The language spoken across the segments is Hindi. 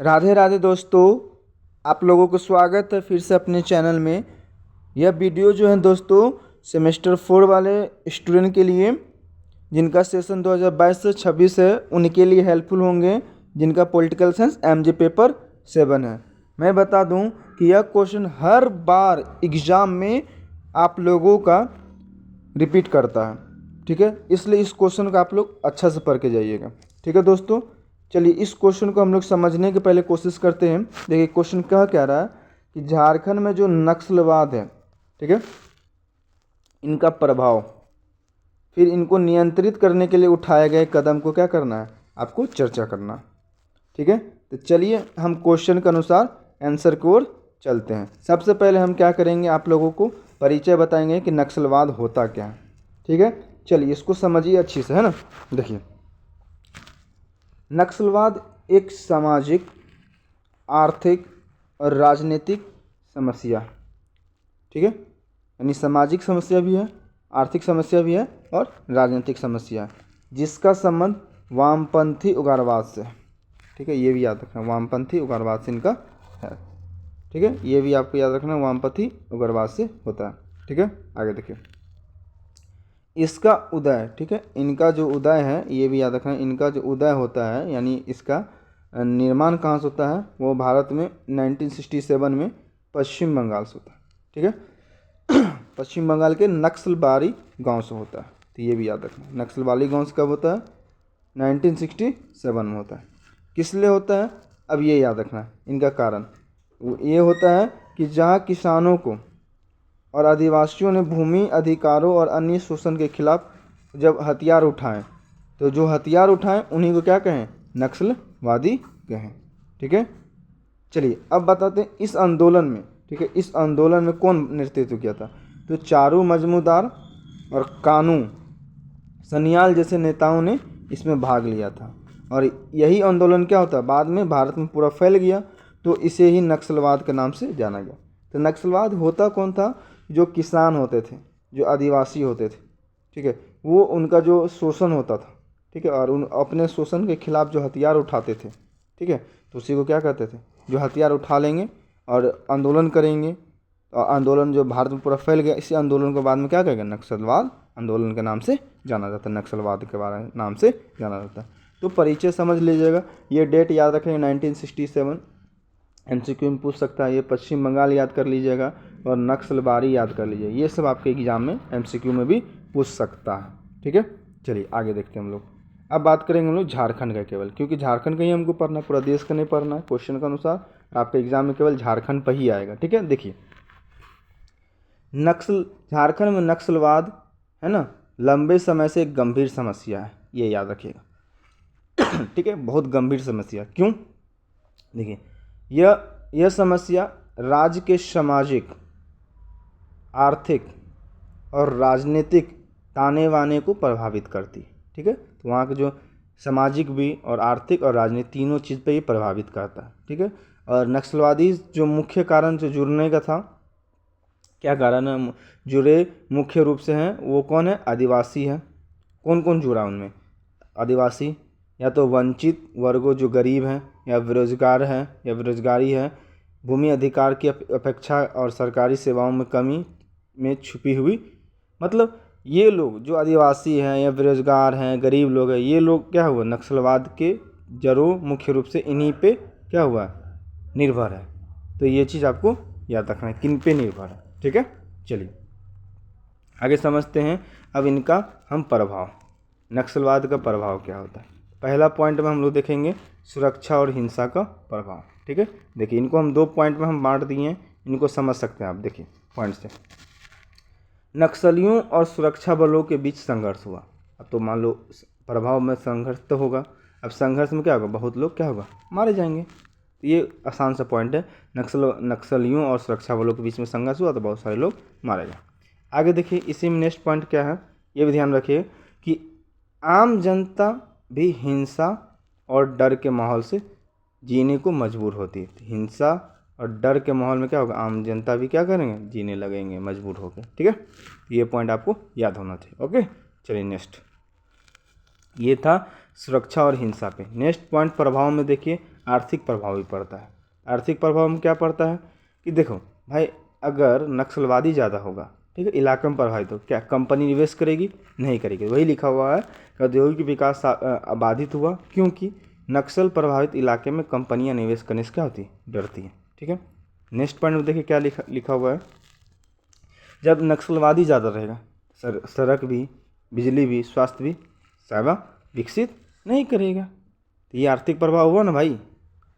राधे राधे दोस्तों, आप लोगों को स्वागत है फिर से अपने चैनल में। यह वीडियो जो है दोस्तों सेमेस्टर 4 वाले स्टूडेंट के लिए जिनका सेशन 2022 से 26 है उनके लिए हेल्पफुल होंगे, जिनका पॉलिटिकल साइंस एमजे पेपर 7 है। मैं बता दूं कि यह क्वेश्चन हर बार एग्ज़ाम में आप लोगों का रिपीट करता है, ठीक है। इसलिए इस क्वेश्चन को आप लोग अच्छा से पढ़ के जाइएगा, ठीक है दोस्तों। चलिए इस क्वेश्चन को हम लोग समझने के पहले कोशिश करते हैं। देखिए क्वेश्चन कह रहा है कि झारखंड में जो नक्सलवाद है, ठीक है, इनका प्रभाव, फिर इनको नियंत्रित करने के लिए उठाए गए कदम को क्या करना है, आपको चर्चा करना, ठीक है। तो चलिए हम क्वेश्चन के अनुसार आंसर की ओर चलते हैं। सबसे पहले हम क्या करेंगे, आप लोगों को परिचय बताएंगे कि नक्सलवाद होता क्या है, ठीक है। चलिए इसको समझिए अच्छी से, है ना। देखिए नक्सलवाद एक सामाजिक, आर्थिक और राजनीतिक समस्या, ठीक है, यानी सामाजिक समस्या भी है, आर्थिक समस्या भी है और राजनीतिक समस्या है, जिसका संबंध वामपंथी उग्रवाद से, ठीक है। ये भी याद रखना, वामपंथी उग्रवाद से इनका है, ठीक है। ये भी आपको याद रखना, वामपंथी उग्रवाद से होता है, ठीक है। आगे देखिए इसका उदय, ठीक है, इनका जो उदय है ये भी याद रखना, इनका जो उदय होता है यानी इसका निर्माण कहाँ से होता है, वो भारत में 1967 में पश्चिम बंगाल से होता है, ठीक है। पश्चिम बंगाल के नक्सलबारी गांव से होता है, तो ये भी याद रखना। नक्सलबारी गांव से कब होता है, 1967 में होता है। किस लिए होता है, अब ये याद रखना इनका कारण। ये होता है कि जहाँ किसानों को और आदिवासियों ने भूमि अधिकारों और अन्य शोषण के खिलाफ जब हथियार उठाएं, तो जो हथियार उठाएं उन्हीं को क्या कहें, नक्सलवादी कहें, ठीक है। चलिए अब बताते हैं इस आंदोलन में, ठीक है, इस आंदोलन में कौन नेतृत्व किया था। तो चारू मजमूदार और कानू सन्याल जैसे नेताओं ने इसमें भाग लिया था, और यही आंदोलन क्या होता है, बाद में भारत में पूरा फैल गया, तो इसे ही नक्सलवाद के नाम से जाना गया। तो नक्सलवाद होता कौन था, जो किसान होते थे, जो आदिवासी होते थे, ठीक है, वो उनका जो शोषण होता था, ठीक है, और उन अपने शोषण के खिलाफ जो हथियार उठाते थे, ठीक है, तो उसी को क्या कहते थे, जो हथियार उठा लेंगे और आंदोलन करेंगे, और आंदोलन जो भारत में पूरा फैल गया, इसी आंदोलन के बाद में क्या कहेंगे, नक्सलवाद आंदोलन के नाम से जाना जाता है, नक्सलवाद के बारे में नाम से जाना जाता है। तो परिचय समझ लीजिएगा, ये डेट याद रखेंगे 1967, एमसीक्यू में पूछ सकता है। ये पश्चिम बंगाल याद कर लीजिएगा और नक्सलबारी याद कर लीजिए, ये सब आपके एग्जाम में एमसीक्यू में भी पूछ सकता है, ठीक है। चलिए आगे देखते हैं हम लोग। अब बात करेंगे हम लोग झारखंड का केवल, क्योंकि झारखंड का ही हमको पढ़ना, पूरा देश का नहीं पढ़ना है। क्वेश्चन के अनुसार आपके एग्जाम में केवल झारखंड पर ही आएगा, ठीक है। देखिए झारखंड में नक्सलवाद है ना, लंबे समय से एक गंभीर समस्या है, ये याद रखिएगा, ठीक है, बहुत गंभीर समस्या। क्यों, देखिए यह समस्या राज्य के सामाजिक, आर्थिक और राजनीतिक ताने बाने को प्रभावित करती है, ठीक है। तो वहाँ के जो सामाजिक भी और आर्थिक और राजनीतिक तीनों चीज़ पे ये प्रभावित करता है, ठीक है। और नक्सलवादी जो मुख्य कारण जो जुड़ने का था, क्या कारण है जुड़े, मुख्य रूप से हैं वो कौन है, आदिवासी है। कौन कौन जुड़ा उनमें, आदिवासी, या तो वंचित वर्गों जो गरीब हैं, या बेरोजगार हैं या बेरोजगारी है, भूमि अधिकार की अपेक्षा और सरकारी सेवाओं में कमी में छुपी हुई, मतलब ये लोग जो आदिवासी हैं या बेरोजगार हैं, गरीब लोग हैं, ये लोग क्या हुआ, नक्सलवाद के जड़ों मुख्य रूप से इन्हीं पे क्या हुआ, निर्भर है। तो ये चीज़ आपको याद रखना है, किन पे निर्भर है, ठीक है। चलिए आगे समझते हैं अब इनका हम प्रभाव, नक्सलवाद का प्रभाव क्या होता है। पहला पॉइंट में हम लोग देखेंगे सुरक्षा और हिंसा का प्रभाव, ठीक है। देखिए इनको हम 2 पॉइंट में हम बांट दिए हैं, इनको समझ सकते हैं आप। देखिए पॉइंट से, नक्सलियों और सुरक्षा बलों के बीच संघर्ष हुआ। अब तो मान लो प्रभाव में संघर्ष तो होगा, अब संघर्ष में क्या होगा, बहुत लोग क्या होगा, मारे जाएंगे। तो ये आसान सा पॉइंट है, नक्सलियों और सुरक्षा बलों के बीच में संघर्ष हुआ तो बहुत सारे लोग मारे गए। आगे देखिए इसी में नेक्स्ट पॉइंट क्या है, ये भी ध्यान रखिए कि आम जनता भी हिंसा और डर के माहौल से जीने को मजबूर होती है। तो हिंसा और डर के माहौल में क्या होगा, आम जनता भी क्या करेंगे, जीने लगेंगे मजबूर होकर, ठीक है। ये पॉइंट आपको याद होना चाहिए, ओके। चलिए नेक्स्ट, ये था सुरक्षा और हिंसा पे। नेक्स्ट पॉइंट प्रभाव में देखिए आर्थिक प्रभाव भी पड़ता है। आर्थिक प्रभाव में क्या पड़ता है कि देखो भाई, अगर नक्सलवादी ज़्यादा होगा, ठीक है, इलाके में प्रभावित हो, क्या कंपनी निवेश करेगी? नहीं करेगी। वही लिखा हुआ है कि औद्योगिक विकास बाधित हुआ क्योंकि नक्सल प्रभावित इलाके में कंपनियां निवेश करने से क्या होती है? डरती हैं। ठीक है, नेक्स्ट पॉइंट में देखिए क्या लिखा हुआ है। जब नक्सलवादी ज़्यादा रहेगा, सड़क भी, बिजली भी, स्वास्थ्य भी, सेवा विकसित नहीं करेगा। तो ये आर्थिक प्रभाव हुआ ना भाई।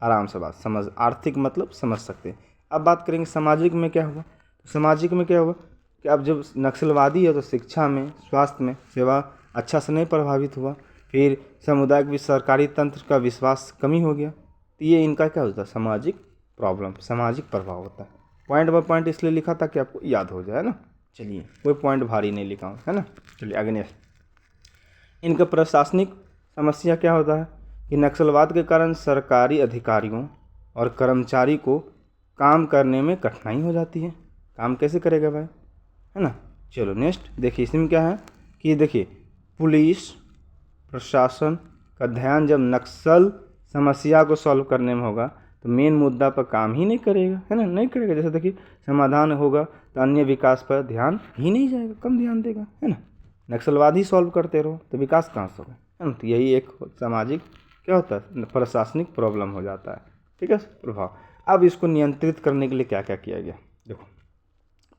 आराम से बात समझ, आर्थिक मतलब समझ सकते हैं। अब बात करेंगे सामाजिक में क्या हुआ। तो सामाजिक में क्या हुआ कि अब जब नक्सलवादी है तो शिक्षा में, स्वास्थ्य में, सेवा अच्छा से नहीं प्रभावित हुआ। फिर सामुदायिक भी सरकारी तंत्र का विश्वास कमी हो गया। तो ये इनका क्या होता है? सामाजिक प्रॉब्लम, सामाजिक प्रभाव होता है। पॉइंट बाय पॉइंट इसलिए लिखा था कि आपको याद हो जाए ना। चलिए, कोई पॉइंट भारी नहीं लिखा हूँ, है ना। चलिए आगे नेक्स्ट। इनका प्रशासनिक समस्या क्या होता है कि नक्सलवाद के कारण सरकारी अधिकारियों और कर्मचारी को काम करने में कठिनाई हो जाती है। काम कैसे करेगा भाई, है ना। चलो नेक्स्ट देखिए, इसमें क्या है कि देखिए पुलिस प्रशासन का ध्यान जब नक्सल समस्या को सॉल्व करने में होगा तो मेन मुद्दा पर काम ही नहीं करेगा, है ना, नहीं करेगा। जैसे देखिए समाधान होगा तो अन्य विकास पर ध्यान ही नहीं जाएगा, कम ध्यान देगा, है ना। नक्सलवाद ही सॉल्व करते रहो तो विकास कहाँ से होगा, है ना। तो यही एक सामाजिक क्या होता है? प्रशासनिक प्रॉब्लम हो जाता है। ठीक है, प्रभाव। अब इसको नियंत्रित करने के लिए क्या क्या किया गया, देखो।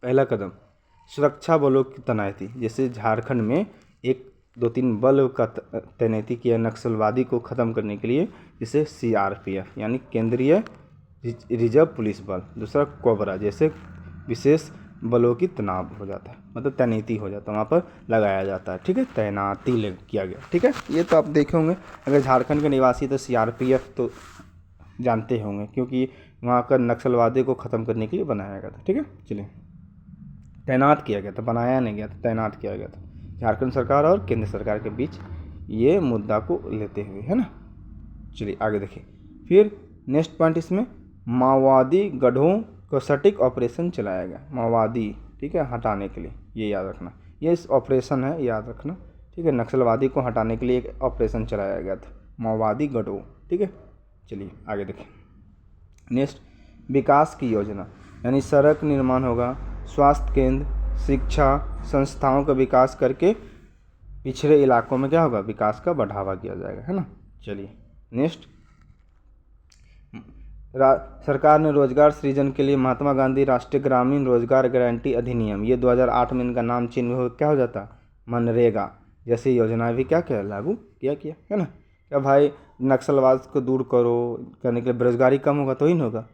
पहला कदम, सुरक्षा बलों की तैनाती। जैसे झारखंड में 1-2-3 बल का तैनाती किया नक्सलवादी को ख़त्म करने के लिए, जैसे CRPF यानी केंद्रीय रिजर्व पुलिस बल। दूसरा कोबरा, जैसे विशेष बलों की तनाव हो जाता है, मतलब तैनाती हो जाता है, वहाँ पर लगाया जाता है। ठीक है, तैनाती किया गया। ठीक है, ये तो आप देखे होंगे, अगर झारखंड के निवासी तो CRPF तो जानते होंगे क्योंकि वहाँ का नक्सलवादी को ख़त्म करने के लिए बनाया गया था। ठीक है, चलिए, तैनात किया गया था, बनाया नहीं गया था, तैनात किया गया था झारखंड सरकार और केंद्र सरकार के बीच ये मुद्दा को लेते हुए, है ना। चलिए आगे देखिए। फिर नेक्स्ट पॉइंट इसमें माओवादी गढ़ों को सटीक ऑपरेशन चलाया गया। माओवादी, ठीक है, हटाने के लिए, ये याद रखना, ये इस ऑपरेशन है, याद रखना। ठीक है, नक्सलवादी को हटाने के लिए एक ऑपरेशन चलाया गया था, माओवादी गढ़ों। ठीक है, चलिए आगे देखिए। नेक्स्ट, विकास की योजना, यानी सड़क निर्माण होगा, स्वास्थ्य केंद्र, शिक्षा संस्थाओं का विकास करके पिछड़े इलाकों में क्या होगा? विकास का बढ़ावा दिया जाएगा, है ना। चलिए नेक्स्ट, सरकार ने रोजगार सृजन के लिए महात्मा गांधी राष्ट्रीय ग्रामीण रोजगार गारंटी अधिनियम, ये 2008 में इनका नाम चेंज हो क्या हो जाता? मनरेगा जैसी योजनाएं भी क्या किया? लागू किया, है ना। क्या भाई, नक्सलवाद को दूर करने के लिए बेरोजगारी कम होगा तो ही न होगा,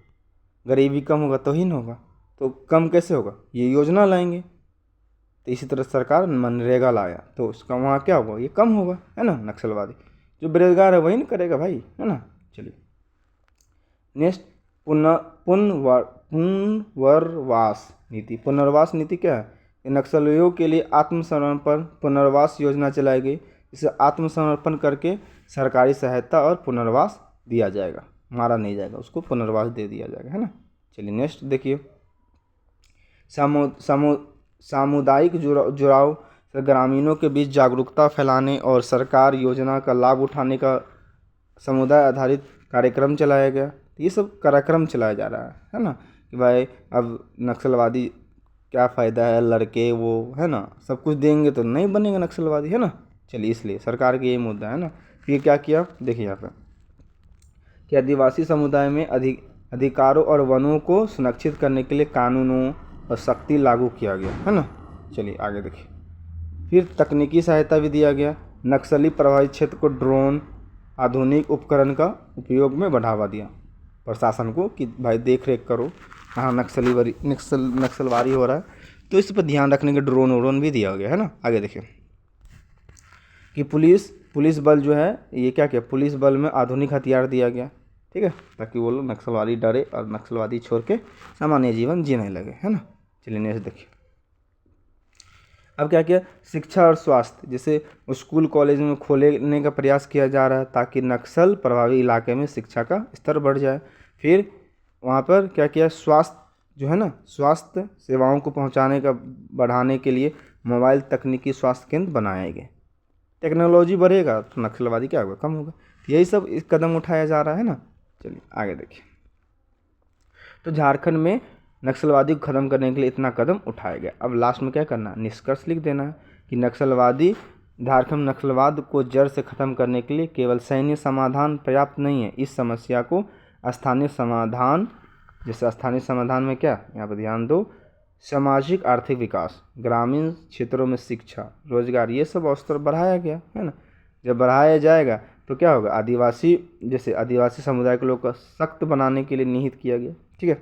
गरीबी कम होगा तो ही न होगा, तो कम कैसे होगा? ये योजना लाएंगे। तो इसी तरह सरकार मनरेगा लाया तो उसका वहाँ क्या होगा? ये कम होगा, है ना। नक्सलवादी जो बेरोजगार है वही नहीं करेगा भाई, है ना। चलिए नेक्स्ट, पुनर्वास नीति। पुनर्वास नीति क्या है? नक्सलियों के लिए आत्मसमर्पण पुनर्वास योजना चलाई गई। इसे आत्मसमर्पण करके सरकारी सहायता और पुनर्वास दिया जाएगा, मारा नहीं जाएगा, उसको पुनर्वास दे दिया जाएगा, है ना। चलिए नेक्स्ट देखिए, सामुदायिक जुड़ाव से ग्रामीणों के बीच जागरूकता फैलाने और सरकार योजना का लाभ उठाने का समुदाय आधारित कार्यक्रम चलाया गया। ये सब कार्यक्रम चलाया जा रहा है ना, कि भाई अब नक्सलवादी क्या फ़ायदा है, लड़के वो, है ना, सब कुछ देंगे तो नहीं बनेगा नक्सलवादी, है ना। चलिए इसलिए सरकार का ये मुद्दा है ना। फिर क्या किया देखिए यहाँ पर कि आदिवासी समुदाय में अधिकारों और वनों को सुरक्षित करने के लिए कानूनों और सख्ती लागू किया गया, है ना। चलिए आगे देखिए। फिर तकनीकी सहायता भी दिया गया। नक्सली प्रभावित क्षेत्र को ड्रोन आधुनिक उपकरण का उपयोग में बढ़ावा दिया प्रशासन को कि भाई देख रेख करो कहाँ नक्सलवारी हो रहा है, तो इस पर ध्यान रखने के ड्रोन भी दिया गया, है ना। आगे देखिए कि पुलिस बल जो है ये क्या किया, पुलिस बल में आधुनिक हथियार दिया गया, ठीक है, ताकि वो लोग नक्सलवादी डरे और नक्सलवादी छोड़ के सामान्य जीवन जीने लगे, है ना। चलिए नेक्स्ट देखिए। अब क्या किया, शिक्षा और स्वास्थ्य, जैसे स्कूल कॉलेज में खोलने का प्रयास किया जा रहा है ताकि नक्सल प्रभावित इलाके में शिक्षा का स्तर बढ़ जाए। फिर वहाँ पर क्या किया, स्वास्थ्य जो है ना, स्वास्थ्य सेवाओं को बढ़ाने के लिए मोबाइल तकनीकी स्वास्थ्य केंद्र बनाए गए। टेक्नोलॉजी बढ़ेगा तो नक्सलवादी क्या होगा, कम होगा। यही सब इस कदम उठाया जा रहा है ना। चलिए आगे देखिए। तो झारखंड में नक्सलवादी को ख़त्म करने के लिए इतना कदम उठाया गया। अब लास्ट में क्या करना है, निष्कर्ष लिख देना है कि झारखंड नक्सलवाद को जड़ से ख़त्म करने के लिए केवल सैन्य समाधान पर्याप्त नहीं है, इस समस्या को स्थानीय समाधान, जैसे स्थानीय समाधान में क्या, यहाँ पर ध्यान दो, सामाजिक आर्थिक विकास, ग्रामीण क्षेत्रों में शिक्षा, रोजगार, ये सब अवसर बढ़ाया गया है ना। जब बढ़ाया जाएगा तो क्या होगा, आदिवासी समुदाय के लोग को सख्त बनाने के लिए निहित किया गया। ठीक है,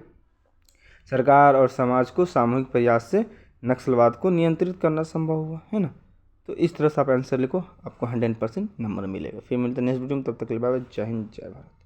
सरकार और समाज को सामूहिक प्रयास से नक्सलवाद को नियंत्रित करना संभव हुआ है ना। तो इस तरह से आप आंसर लिखो, आपको 100% नंबर मिलेगा। फिर मिलते हैं नेक्स्ट वीडियो में, तब तक के लिए बाय बाय, जय हिंद जय भारत।